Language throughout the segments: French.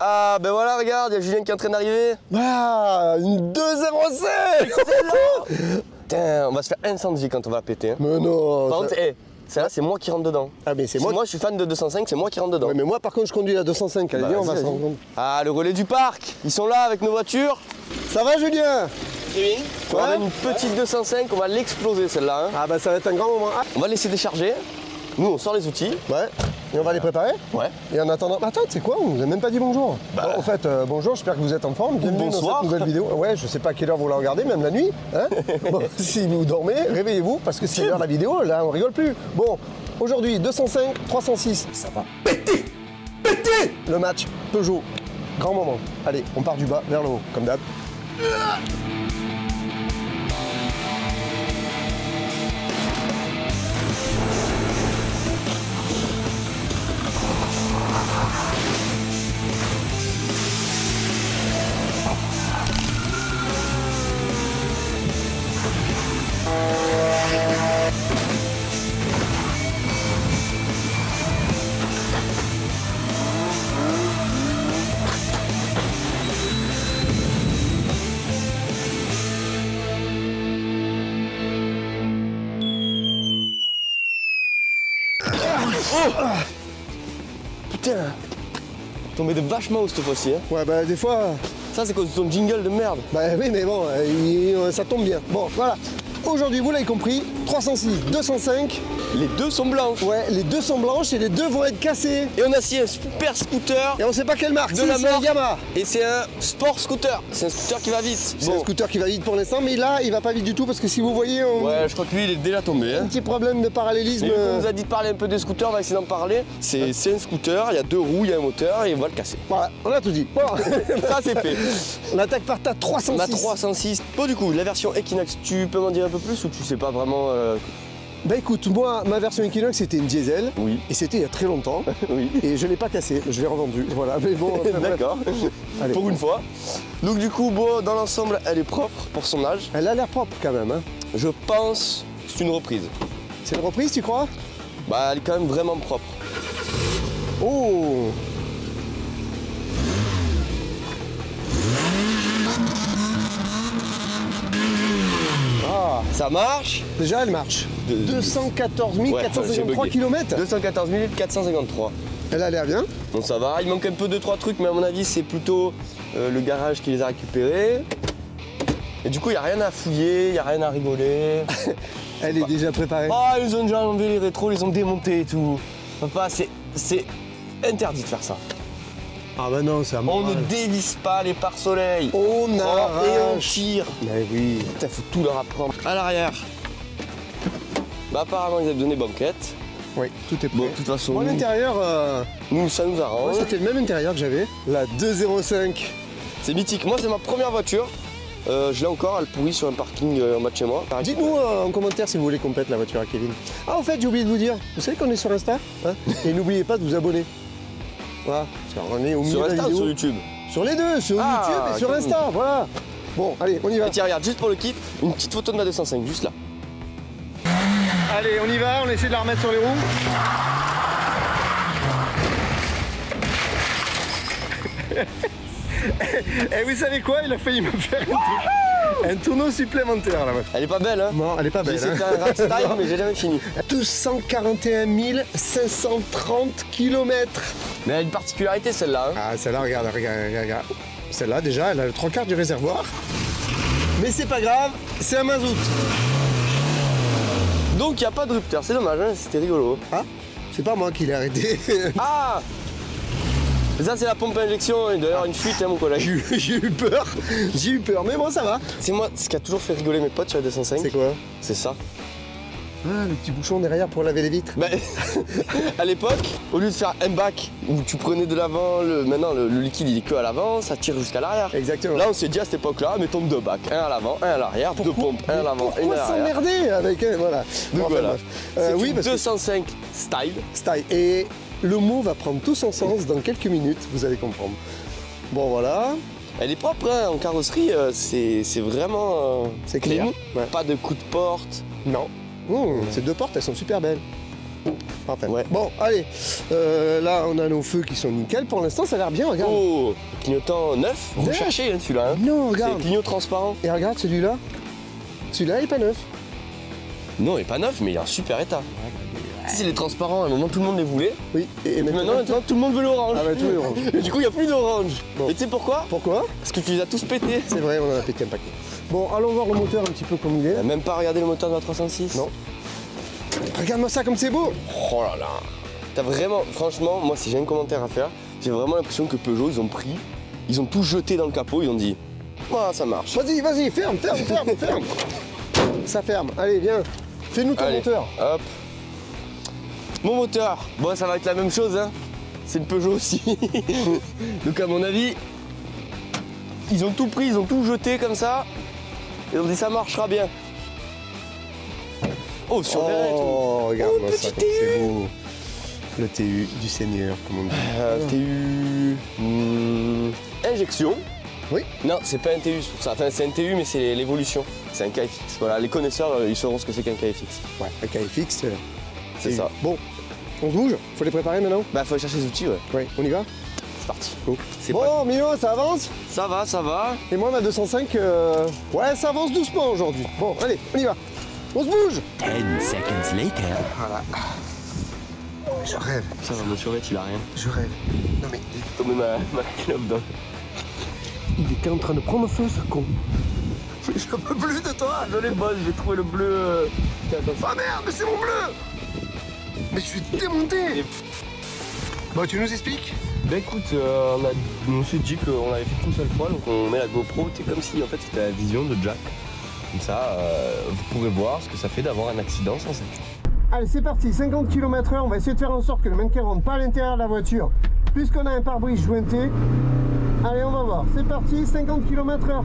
Ah ben voilà, regarde, il y a Julien qui est en train d'arriver. Ah, une 2,05. Putain, on va se faire incendier quand on va péter. Hein. Mais non. Par contre, celle-là, c'est moi qui rentre dedans. Ah mais c'est moi. Moi, je suis fan de 205, c'est moi qui rentre dedans. Ouais, mais moi par contre je conduis la 205. Allez, Bah, viens, on va vas-y, se rendre compte. Ah, le relais du parc, ils sont là avec nos voitures. Ça va Julien? Oui. On Ouais. va une petite 205, on va l'exploser celle-là. Hein. Ah bah ça va être un grand moment. Ah. On va laisser décharger. Nous, on sort les outils. Ouais. Et on va les préparer? Ouais. Et en attendant. Attends, tu sais quoi? On vous a même pas dit bonjour. Bah. Bon, en fait, bonjour, j'espère que vous êtes en forme. Bienvenue dans bonsoir. cette nouvelle vidéo. Ouais, je sais pas à quelle heure vous la regardez, même la nuit. Hein. Bon, si vous dormez, réveillez-vous parce que c'est l'heure de la vidéo, là on rigole plus. Bon, aujourd'hui 205, 306. Ça va péter! Péter! Le match, Peugeot. Grand moment. Allez, on part du bas vers le haut, comme d'hab. Putain, tombé de vachement haut cette fois-ci. Hein. Ouais, bah des fois. Ça, c'est cause de ton jingle de merde. Bah oui, mais bon, ça tombe bien. Bon, voilà. Aujourd'hui, vous l'avez compris, 306, 205. Les deux sont blanches. Ouais, les deux sont blanches et les deux vont être cassés. Et on a aussi un super scooter. Et on sait pas quelle marque, De la c'est un marque. Yamaha. Et c'est un sport scooter. C'est un scooter qui va vite. C'est un scooter qui va vite pour l'instant, mais là, il va pas vite du tout parce que si vous voyez, on Ouais, je crois que lui, il est déjà tombé. un Hein. petit problème de parallélisme. Et vu qu'on nous a dit de parler un peu des scooters, on va essayer d'en parler. C'est un scooter, il y a deux roues, il y a un moteur et on va le casser. Voilà, on a tout dit. Bon. Ça, c'est fait. On attaque par ta 306. On a 306. Bon, du coup, la version Equinox, tu peux m'en dire un peu plus ou tu sais pas vraiment Bah écoute, moi, ma version Equinox, c'était une diesel. Oui. Et c'était il y a très longtemps. Oui. Et je l'ai pas cassé, je l'ai revendu. Voilà, mais bon. enfin, bref. D'accord. Allez. Pour une fois. Donc, du coup, bon, dans l'ensemble, elle est propre pour son âge. Elle a l'air propre quand même. Hein. Je pense que c'est une reprise. C'est une reprise, tu crois? Bah, elle est quand même vraiment propre. Oh! Ah, Ça marche. déjà elle marche. 214 453 bugué. km. 214 453. Elle a l'air bien. Bon, ça va. Il manque un peu 2-3 trucs, mais à mon avis, c'est plutôt le garage qui les a récupérés. Et du coup, il n'y a rien à fouiller, il n'y a rien à rigoler. Elle est déjà préparée. Ah, ils ont déjà enlevé les rétros, ils les ont démontés et tout. Papa, c'est interdit de faire ça. Ah bah non, c'est à On ne dévisse pas les pare-soleil. On Et on arrache. tire. Mais oui. Putain, faut tout leur apprendre. À l'arrière. Bah, apparemment, ils avaient donné banquette. Oui, tout est Bon, prêt. de toute façon, Bon, nous, l'intérieur, nous, ça nous arrange. c'était le même intérieur que j'avais. La 205. C'est mythique. Moi, c'est ma première voiture. Je l'ai encore, elle pourrit sur un parking en bas de chez moi. Dites-nous en commentaire si vous voulez qu'on pète la voiture à Kevin. Ah, en fait, j'ai oublié de vous dire. Vous savez qu'on est sur Insta hein. Et n'oubliez pas de vous abonner. Voilà, parce qu'on est au milieu Sur de la Insta ou vidéo. sur YouTube? Sur les deux, sur Ah, YouTube et sur cool. Insta, voilà. Bon, allez, on y va. Et tiens, regarde, juste pour le kit, une petite photo de ma 205, juste là. Allez, on y va, on essaie de la remettre sur les roues. Et vous savez quoi? Il a failli me faire un tonneau supplémentaire là. Elle est pas belle, hein? Non, elle est pas J'ai belle. essayé de Hein. faire un rap style, mais j'ai jamais fini. 241 530 km. Mais elle a une particularité celle-là. Hein. Ah, celle-là, regarde. Celle-là, déjà, elle a le 3/4 du réservoir. Mais c'est pas grave, c'est un mazout. Donc il n'y a pas de rupteur, c'est dommage, hein, c'était rigolo. Ah, c'est pas moi qui l'ai arrêté. Ah! Et ça c'est la pompe à injection, et d'ailleurs une fuite, hein, mon collègue. J'ai eu peur, mais bon, ça va. C'est moi, ce qui a toujours fait rigoler mes potes sur la 205. C'est quoi? C'est ça. Ah, le petit bouchon derrière pour laver les vitres. Bah, à l'époque, au lieu de faire un bac où tu prenais de l'avant, maintenant le liquide il est que à l'avant, ça tire jusqu'à l'arrière. Exactement. Là on s'est dit à cette époque-là, mettons deux bacs, un à l'avant, un à l'arrière, deux pompes, un à l'avant, une à Pourquoi l'arrière. s'emmerder avec elle? Voilà. Donc Bon, voilà. bref. C'est Oui, une parce que 205 style. style. Et le mot va prendre tout son sens dans quelques minutes, vous allez comprendre. Bon, voilà. Elle est propre hein, en carrosserie, c'est vraiment C'est clair. clean. Ouais. Pas de coup de porte. Non. Ces deux portes, elles sont super belles. Enfin, Ouais. Bon, allez, là on a nos feux qui sont nickel. Pour l'instant, ça a l'air bien, regarde. Oh, clignotant neuf. Vous Neuf. cherchez hein, celui-là. Hein. Non, C'est regarde. clignot transparent. Et regarde celui-là. Celui-là, il est pas neuf. Non, il est pas neuf, mais il est en super état. Si les transparents, à un moment tout le monde les voulait. Oui. Et Maintenant, tout le monde veut l'orange. Ah bah tout est orange. Et du coup, il n'y a plus d'orange. Bon. Et tu sais pourquoi? Pourquoi? Parce que tu les as tous pétés. C'est vrai, on en a pété un paquet. Bon, allons voir le moteur un petit peu comme il est. T'as même pas regardé le moteur de la 306? Non. Regarde-moi ça comme c'est beau. Oh là là. T'as vraiment, franchement, moi si j'ai un commentaire à faire, j'ai vraiment l'impression que Peugeot, ils ont tout jeté dans le capot, ils ont dit, ah ça marche. Vas-y, vas-y, ferme. Ça ferme. Allez, viens. Fais-nous ton Allez, moteur. Hop. Mon moteur, bon ça va être la même chose, hein. C'est le Peugeot aussi. Donc à mon avis, ils ont tout pris, ils ont tout jeté comme ça. Et on dit ça marchera bien. Oh, surveille. Oh, regarde-moi Oh, ça petit comme c'est beau. Le TU du Seigneur, comme on dit. TU. Injection. Oui. Non, c'est pas un TU, c'est pour ça. Enfin, c'est un TU, mais c'est l'évolution. C'est un KFX. Voilà, les connaisseurs, ils sauront ce que c'est qu'un KFX. Ouais, un KFX. C'est ça. Bon, on se bouge. Faut les préparer maintenant. Bah, faut aller chercher les outils, ouais. Ouais, on y va. C'est parti. Go. C'est Bon, pas- Milo, ça avance. Ça va, ça va. Et moi, ma 205, ouais, ça avance doucement aujourd'hui. Bon, allez, on y va. On se bouge. 10 seconds later. Voilà. Je rêve, Ça va, mon survêt, il a rien. je rêve. Non mais, J'ai tombé ma clope dans. il était en train de prendre feu, ce con. Je peux plus de toi. Désolé, boss, j'ai trouvé le bleu. Ah merde, mais c'est mon bleu. Mais je suis démonté. Bon, tu nous expliques? Bah écoute, on s'est dit qu'on l'avait fait qu'une seule fois, donc on met la GoPro, c'est comme si en fait c'était la vision de Jack. Comme ça, vous pourrez voir ce que ça fait d'avoir un accident sans ceinture. Allez, c'est parti, 50 km/h. On va essayer de faire en sorte que le mannequin rentre pas à l'intérieur de la voiture, puisqu'on a un pare-brise jointé. Allez, on va voir. C'est parti, 50 km/h.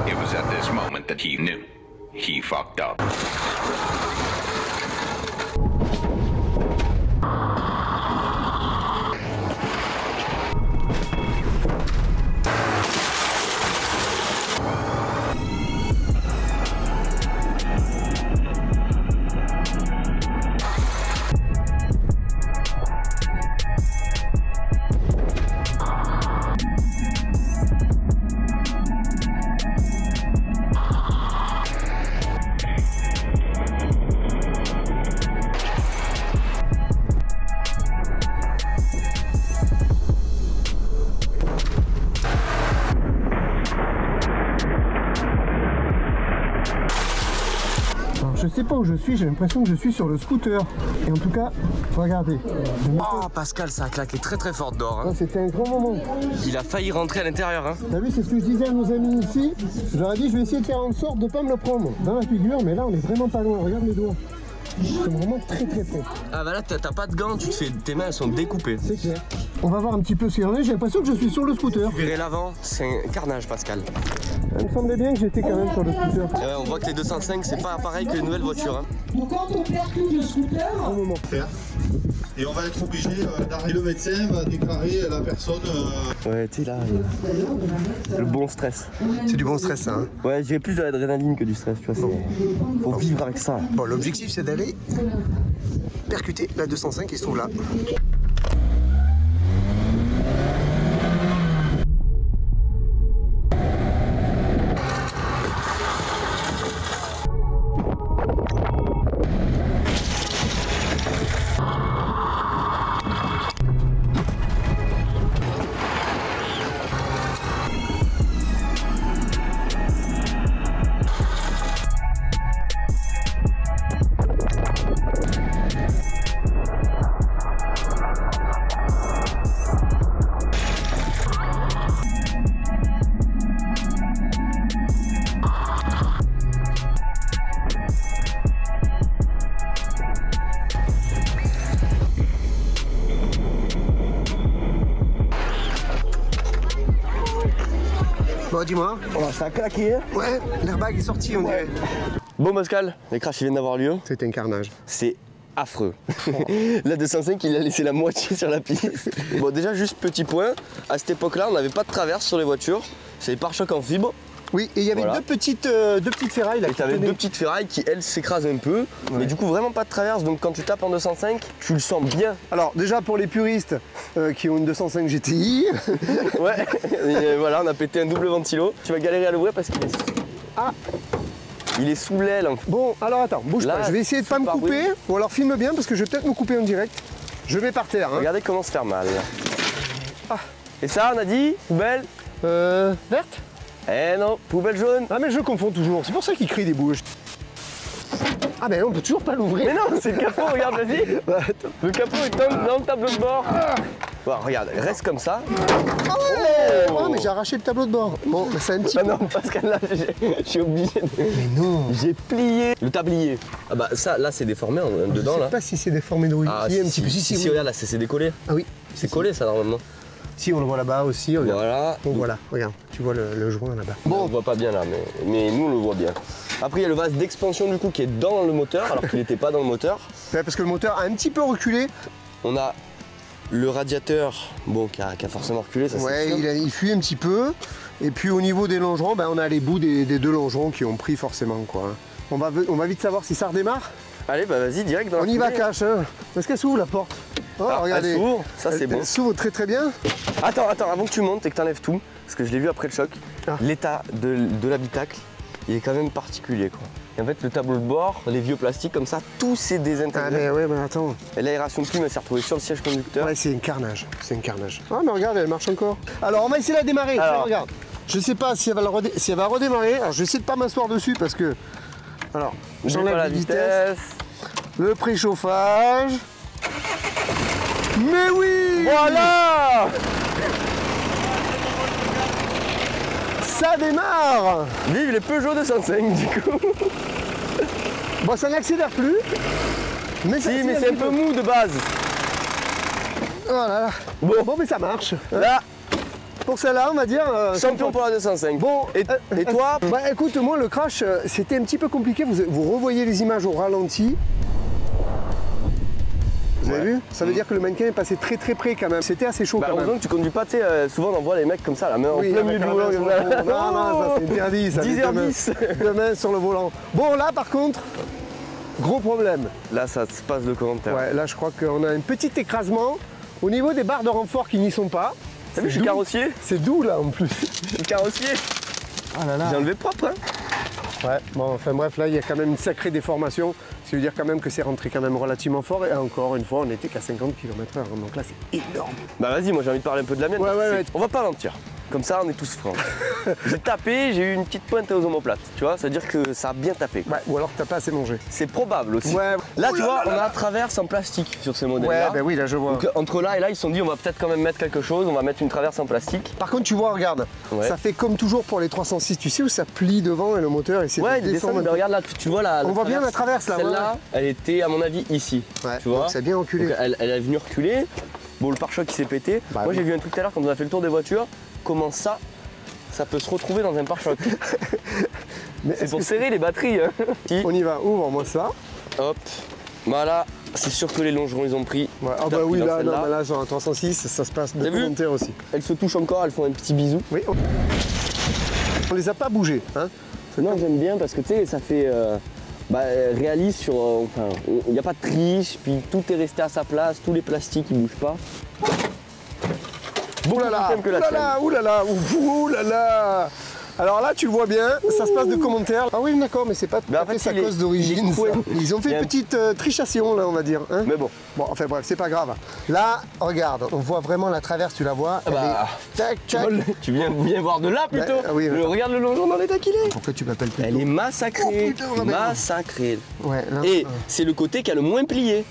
It was at this moment that he knew. He fucked up. Alors, je sais pas où je suis, j'ai l'impression que je suis sur le scooter. Et en tout cas, regardez. Oh Pascal, ça a claqué très très fort dehors. Ah, c'était un grand moment. Il a failli rentrer à l'intérieur. Hein. T'as vu, c'est ce que je disais à nos amis ici. Je leur ai dit, je vais essayer de faire en sorte de pas me le prendre dans la figure, mais là, on est vraiment pas loin. Regarde mes doigts. Ils sont vraiment très très près. Ah bah là t'as pas de gants, tes mains elles sont découpées. C'est clair. On va voir un petit peu ce qu'il y en a. J'ai l'impression que je suis sur le scooter. Tu verrais l'avant, c'est un carnage Pascal. Il me semblait bien que j'étais quand même sur le scooter. Et ouais, on voit que les 205 c'est pas pareil que les nouvelles voitures. Hein. Donc quand on percute le scooter, Au moment. Et on va être obligé d'arrêter. Le médecin va déclarer la personne. Ouais, tu sais là, le bon stress. C'est du bon stress, ça. Hein. Ouais, j'ai plus de l'adrénaline que du stress, tu vois. Faut vivre avec ça. Bon, l'objectif, c'est d'aller percuter la 205 qui se trouve là. Bon, dis-moi. Oh, ça a claqué. Hein. Ouais, l'airbag est sorti, on dirait. Bon Pascal, les crashs viennent d'avoir lieu. C'est un carnage. C'est affreux. La 205, il a laissé la moitié sur la piste. Bon, déjà, juste petit point, à cette époque-là, on n'avait pas de traverse sur les voitures. C'est les pare-chocs en fibre. Oui, et il y avait Voilà. deux petites ferrailles là. Et qui t'avais tenaient. deux petites ferrailles qui, elles, s'écrasent un peu. Mais du coup, vraiment pas de traverse. Donc quand tu tapes en 205, tu le sens bien. Alors déjà pour les puristes qui ont une 205 GTI, Ouais. Et voilà, on a pété un double ventilo. Tu vas galérer à l'ouvrir parce qu'il est... Ah. Il est sous l'aile. En fait. bon alors attends, bouge Là, pas, je vais essayer de pas me par couper, bruit. ou alors filme bien parce que je vais peut-être me couper en direct. Je vais par terre. Hein. Regardez comment se faire mal. Et ça, on a dit, poubelle. Verte. Eh non, poubelle jaune. Ah mais je confonds toujours, c'est pour ça qu'ils crient des bouches. Ah mais on peut toujours pas l'ouvrir. Mais non, c'est le capot, regarde, vas-y. Le capot est dans le tableau de bord. Bon, regarde, reste comme ça. Ah ouais oh, mais j'ai arraché le tableau de bord. Bon, bah, c'est un petit Ah peu. non, Pascal, là, je suis obligé de... Mais non. J'ai plié le tablier. Ah bah ça, là, c'est déformé dedans, Je sais là. pas si c'est déformé d'origine. Ah, si, un petit peu. Si, oui. regarde, là, c'est décollé. Ah oui. C'est collé, ça, normalement. Si, on le voit là-bas aussi. Regarde. Voilà. Bon, voilà, regarde, tu vois le joint là-bas. Bon, on le voit pas bien là, mais nous on le voit bien. Après il y a le vase d'expansion du coup qui est dans le moteur alors qu'il n'était pas dans le moteur. Ouais, parce que le moteur a un petit peu reculé. On a le radiateur bon, qui a forcément reculé, ça Ouais, c'est sûr. il fuit un petit peu. Et puis au niveau des longerons, ben, on a les bouts des deux longerons qui ont pris forcément quoi. On va vite savoir si ça redémarre. Allez, bah vas-y, direct dans la On y va foulée. cash. Hein. Est-ce qu'elle s'ouvre la porte? Oh, Ah, regardez. elle s'ouvre, ça c'est Elle bon. s'ouvre très très bien. Attends, avant que tu montes et que tu enlèves tout, parce que je l'ai vu après le choc, Ah. l'état de l'habitacle, il est quand même particulier quoi. Et en fait le tableau de bord, les vieux plastiques comme ça, tout s'est Ah désintégré. mais ouais, mais attends. Et l'aération plume elle s'est retrouvée sur le siège conducteur. Ouais, c'est un carnage. C'est un carnage. Ah mais regarde, elle marche encore. Alors on va essayer de la démarrer. Alors. Tiens, regarde. Je sais pas si elle va redémarrer. Alors je vais essayer de pas m'asseoir dessus parce que. Alors, N'oublie j'enlève pas la la vitesse. Le préchauffage. Mais oui! Voilà! Ça démarre! Vive les Peugeot 205 du coup. Bon, ça n'accélère plus. Mais ça Si, mais accélère c'est un petit peu mou de base. Voilà. Bon, mais ça marche. Là, Pour celle-là, on va dire. champion pour la 205. Bon, et toi? Bah écoute, moi le crash, c'était un petit peu compliqué. Vous revoyez les images au ralenti. Vous avez vu? Ça veut dire que le mannequin est passé très très près quand même. C'était assez chaud Bah, quand heureusement même. que tu conduis pas, tu sais, souvent on voit les mecs comme ça, la main Oui, en plein avec milieu du la volant. main sur comme le ça. volant. Non, ça c'est interdit. Ça, 10h10. deux mains sur le volant. Bon, là par contre, gros problème. Là, ça se passe le commentaire. Ouais, là je crois qu'on a un petit écrasement au niveau des barres de renfort qui n'y sont pas. T'as vu, je suis doux. carrossier. C'est doux là en plus. Je suis carrossier. Ah là là. J'ai enlevé propre, hein. Ouais, bon, enfin bref, là il y a quand même une sacrée déformation. Ça veut dire quand même que c'est rentré quand même relativement fort. Et encore une fois, on n'était qu'à 50 km/h. Donc là, c'est énorme. Bah vas-y, moi j'ai envie de parler un peu de la mienne. Ouais, parce que ouais, c'est- On va pas mentir. Comme ça, on est tous francs. J'ai tapé, j'ai eu une petite pointe aux omoplates. Tu vois, ça veut dire que ça a bien tapé. Ouais, ou alors que t'as pas assez mangé. C'est probable aussi. Ouais. Là, Oh tu là vois, là on là. a traverse en plastique sur ces Ouais, modèles-là. ben oui, là je vois. Donc entre là et là, ils se sont dit, on va peut-être quand même mettre quelque chose. On va mettre une traverse en plastique. Par contre, tu vois, regarde, Ouais. ça fait comme toujours pour les 306. Tu sais où ça plie devant et le moteur essaie Ouais, de il descendre. descend. Mais regarde là, tu vois la. On voit bien la traverse, là, Celle-là, elle était à mon avis ici. Ouais, tu vois. donc c'est bien enculé. Donc, elle est venue reculer. Bon, le pare-choc qui s'est pété. Bah Moi, oui. j'ai vu un truc tout à l'heure quand on a fait le tour des voitures. Comment ça peut se retrouver dans un pare-choc? Mais C'est est-ce pour que serrer les batteries. Hein. Si. on y va, ouvre-moi ça. Hop. Voilà. C'est sûr que les longerons, ils ont pris. Ouais. Ah T'as bah pris oui, dans là, celle-là. non, mais là, sur un 306, ça se passe de T'as vu commentaires aussi. Elles se touchent encore, elles font un petit bisou. Oui, on les a pas bougées. Hein. Non, j'aime bien parce que tu sais, ça fait réaliste sur. Enfin, il n'y a pas de triche, puis tout est resté à sa place, tous les plastiques ils bougent pas. Ouh là là, plus calme que ouh la là là, ouh là là, ouh là là. Alors là, tu le vois bien, ça se passe de commentaires. Ah oui, d'accord, mais c'est pas tout Mais à en fait, fait sa il est- cause d'origine. il est coué. ça. Ils ont fait Il y a une un- petite trichation, là, on va dire. Hein. Mais bon. Bon, enfin bref, c'est pas grave. Là, regarde, on voit vraiment la traverse, tu la vois. Elle bah, est tac, tac. Tu viens voir de là plutôt. Ah oui, ouais. Regarde le longeron dans l'état qu'il est. Pourquoi tu m'appelles plus Elle est massacrée. Oh, putain, la merde. Massacrée. Ouais, là, Et c'est le côté qui a le moins plié.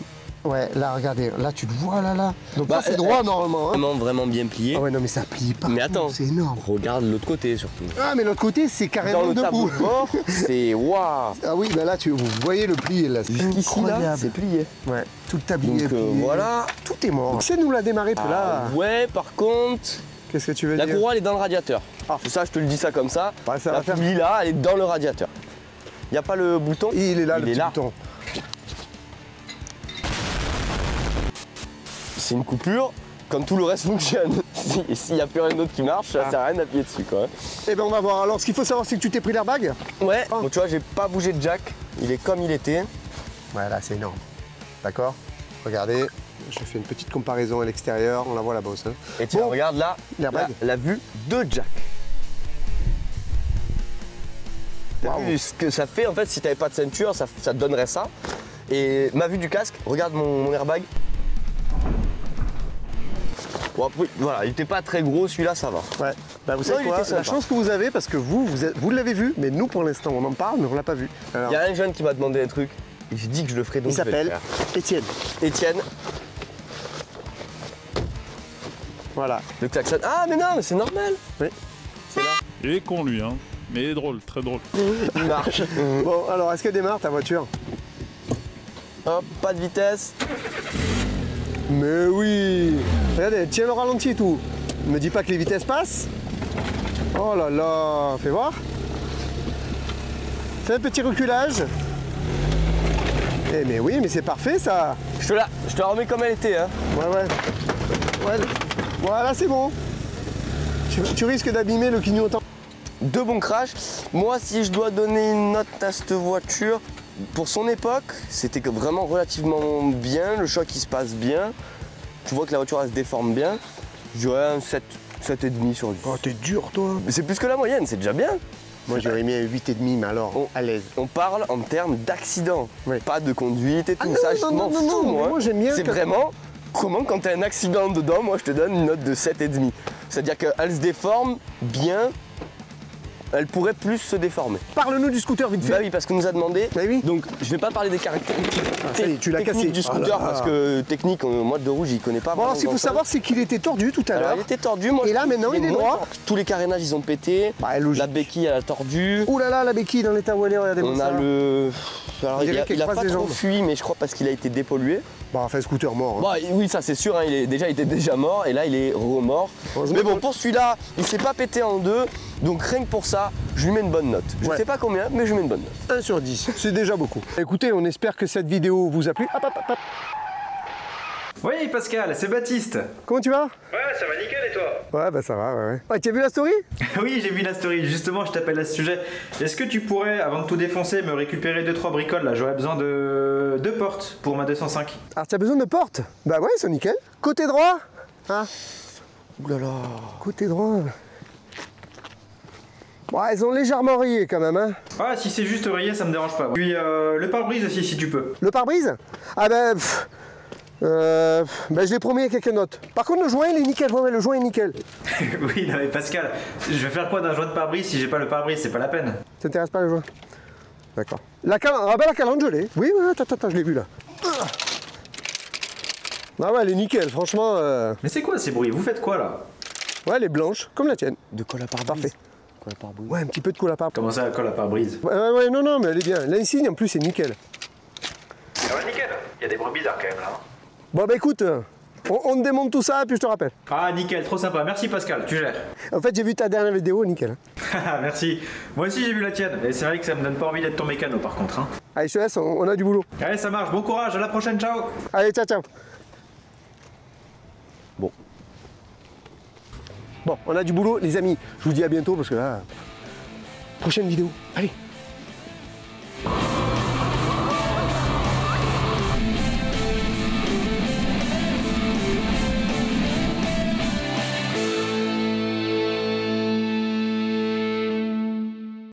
ouais, là, regardez, là, tu le vois, là. Donc Bah, ça, c'est droit, normalement. Hein. Vraiment bien plié. Ah ouais, non, mais ça plie pas. Mais attends, C'est énorme. regarde l'autre côté surtout. Ah, mais l'autre côté, c'est Dans carrément le tableau debout. de bord, c'est waouh. Ah oui, bah là, vous voyez le pli, là. C'est Jusqu'ici là, incroyable. c'est plié. Ouais, tout le tablier. Donc est plié. voilà. Tout est mort. C'est nous la démarrer, là. Ouais, par contre, Qu'est-ce que tu veux la dire? courroie elle est dans le radiateur. Ah. Ça, je te le dis ça comme ça. Ouais, ça la va faire. poulie là, elle est dans le radiateur. Il n'y a pas le bouton. Et il est là, le est petit là. bouton. C'est une coupure quand tout le reste fonctionne. S'il n'y a plus rien d'autre qui marche, ça sert à rien d'appuyer dessus quoi. Eh ben on va voir. Alors ce qu'il faut savoir c'est que tu t'es pris l'airbag. Ouais, donc tu vois, j'ai pas bougé de jack, il est comme il était. Ouais, là c'est énorme. D'accord. Regardez, je fais une petite comparaison à l'extérieur, on la voit la bosse. Hein. Et tiens, Bon, regarde là, l'airbag. la vue de jack. T'as Waouh. vu ce que ça fait en fait si t'avais pas de ceinture, ça te donnerait ça. Et ma vue du casque, regarde mon airbag. Bon, après, voilà, il était pas très gros, celui-là ça va. Ouais. Bah, vous Non, savez il quoi, était sympa. la chance que vous avez, parce que vous l'avez vu, mais nous pour l'instant on en parle, mais on l'a pas vu. Alors, Il y a un jeune qui m'a demandé un truc, et j'ai dit que je le ferais donc il je vais le s'appelle faire. Étienne. Étienne, Voilà. le klaxon. Ah mais non, mais c'est normal. Oui. C'est là. Il est con lui, hein. Mais il est drôle, très drôle. Il marche. Bon, alors est-ce qu'elle démarre ta voiture? Hop, pas de vitesse. Mais oui. Regardez, elle tient le ralenti et tout. Ne me dis pas que les vitesses passent. Oh là là, fais voir. Fais un petit reculage. Eh mais oui, mais c'est parfait ça. Je te la remets comme elle était. Hein. Ouais. Voilà, c'est bon. Tu risques d'abîmer le clignotant. Deux bons crashs. Moi, si je dois donner une note à cette voiture, pour son époque, c'était vraiment relativement bien. Le choc, il se passe bien. Tu vois que la voiture, elle se déforme bien. Je dirais un 7,5 sur 10. Oh, t'es dur toi. Mais c'est plus que la moyenne, c'est déjà bien. Moi j'aurais mis un 8,5, mais alors, à l'aise. On parle en termes d'accident, Oui. pas de conduite et tout. Ah non, ça, non, je non, m'en non, fous, non, moi. moi, j'aime bien C'est quand- vraiment comment, quand t'as un accident dedans, moi, je te donne une note de 7,5. C'est-à-dire qu'elle se déforme bien. Elle pourrait plus se déformer. Parle-nous du scooter vite fait. Bah oui, parce qu'on nous a demandé. Bah oui. Donc, je vais pas parler des caractéristiques ça y est, tu l'as techniques cassé. du Oh là scooter là. parce que technique, moi de rouge, il connaît pas. Bon, alors ce qu'il faut savoir, c'est qu'il était tordu tout à alors, l'heure. il était tordu, moi. Et je là, trouve maintenant, qu'il il est moins droit. fort. Tous les carénages, ils ont pété. Bah, logique. La béquille, elle a tordu. Ouh là là, la béquille dans l'état où elle est, regardez-moi On ça. a le. Alors, On il dirait a, qu'elle il a croise pas les trop jambes. fui, mais je crois parce qu'il a été dépollué. Bah, enfin, scooter mort. Hein. Bon, oui, ça c'est sûr, hein, il était déjà mort et là il est remort. Heureusement Mais bon, que- pour celui-là, il s'est pas pété en deux, donc rien que pour ça, je lui mets une bonne note. Je Ouais. sais pas combien, mais je lui mets une bonne note. 1 sur 10, c'est déjà beaucoup. Écoutez, on espère que cette vidéo vous a plu. Hop, hop, hop, hop. Oui, Pascal, c'est Baptiste. Comment tu vas? Ouais, ça va nickel et toi? Ouais, bah ça va, ouais. Ouais, tu as vu la story? Oui, j'ai vu la story. Justement, je t'appelle à ce sujet. Est-ce que tu pourrais, avant de tout défoncer, me récupérer 2-3 bricoles là? J'aurais besoin de 2 portes pour ma 205. Alors, tu as besoin de portes? Bah ouais, c'est nickel. Côté droit? Hein? Ouh là là. Côté droit. Bon, elles ont légèrement rayé quand même, hein. Ah, si c'est juste rayé, ça me dérange pas. Puis le pare-brise aussi, si tu peux. Le pare-brise? Ah ben... je l'ai promis à quelqu'un d'autre. Par contre, le joint, il est nickel. Ouais, le joint est nickel. Oui, non mais Pascal, je vais faire quoi d'un joint de pare-brise si j'ai pas le pare-brise? C'est pas la peine. T'intéresse pas le joint? D'accord. La calandre, je l'ai. Oui, attends, je l'ai vu là. Ah ouais, elle est nickel, franchement. Mais c'est quoi ces bruits? Vous faites quoi là? Ouais, elle est blanche, comme la tienne. De colle à pare-brise. Parfait. Colle à pare-brise. Ouais, un petit peu de colle à part. Comment ça, colle à pare-brise? Ouais, non, mais elle est bien. L'insigne, en plus, c'est nickel. Ah ouais, nickel. Il y a des bruits bizarres quand même là. Bon, bah écoute, on démonte tout ça, puis je te rappelle. Ah, nickel, trop sympa. Merci Pascal, tu gères. En fait, j'ai vu ta dernière vidéo, nickel. Merci. Moi aussi j'ai vu la tienne. Et c'est vrai que ça me donne pas envie d'être ton mécano par contre. Hein. Allez, je te laisse, on a du boulot. Allez, ça marche. Bon courage. À la prochaine. Ciao. Allez, ciao. Bon, on a du boulot, les amis. Je vous dis à bientôt parce que là, prochaine vidéo. Allez.